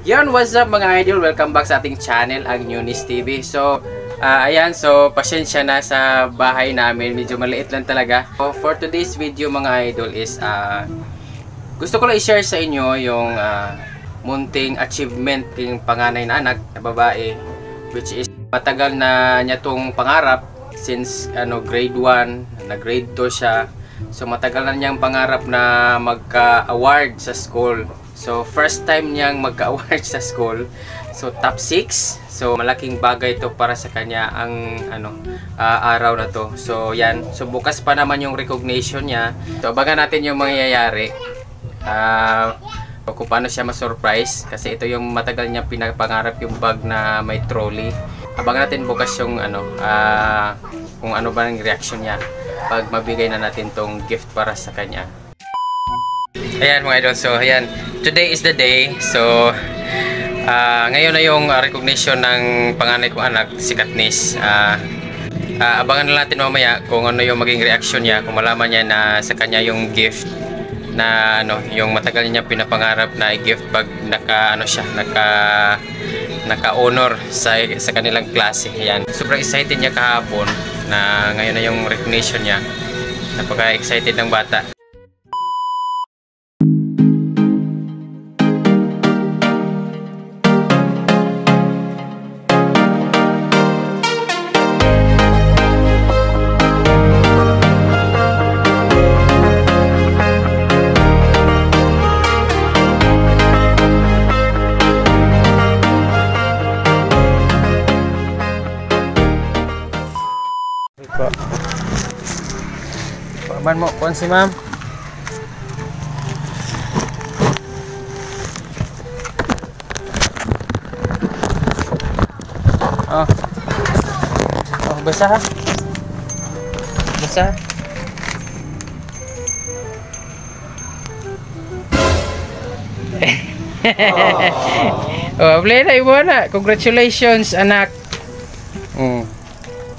Yon, what's up mga idol? Welcome back sa ating channel, ang Yunis TV. So, ayan, so pasensya na sa bahay namin. Medyo maliit lang talaga. So, for today's video mga idol is, gusto ko lang i-share sa inyo yung munting achievement ng panganay na anak na babae. Which is, matagal na niya tong pangarap since grade 1, na grade 2 siya. So, matagal na niyang pangarap na magka-award sa school. So, first time niyang magka-award sa school. So, top 6. So, malaking bagay to para sa kanya ang araw na to. So, yan. So, bukas pa naman yung recognition niya. So, abangan natin yung mangyayari. Kung paano siya ma-surprise. Kasi ito yung matagal niya pinapangarap, yung bag na may trolley. Abangan natin bukas yung kung ano ba ang reaction niya pag mabigay na natin tong gift para sa kanya. Ayan mga idol, so ayan, today is the day. So ngayon na yung recognition ng panganay kong anak, si Katniss. Abangan na natin mamaya kung ano yung maging reaction niya, kung malaman niya na sa kanya yung gift na yung matagal niya pinapangarap na i-gift pag naka-honor sa kanilang klase. Ayan, sobrang excited niya kahapon na ngayon na yung recognition niya. Napaka-excited ng bata. Paman mo, kuhan si ma'am. Oh, basa ha? Basa? Oh, play na ibo na. Congratulations anak.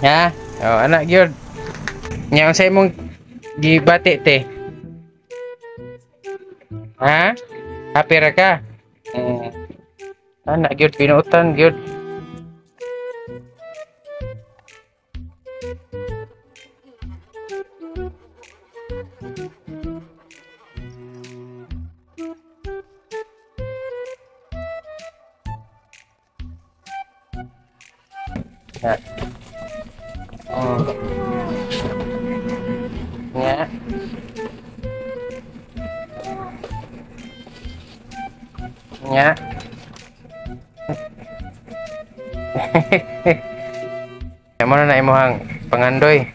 Ha? Oh, anak gyud. Nya unsay mong gibati te? Ha? Happy ra ka? Anak gyud, pinuutan gyud. Ya. Ya. Ya. Yang mana na imong pangandoy?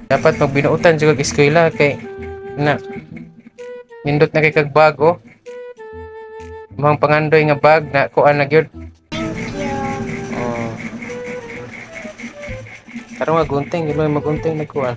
Dapat magbinuutan juga sa eskwela kay nindot na kay kag bag oh. Imong pangandoy nga bag na kuan na gyud. Karon nga gunting, gilo magunting na kuan.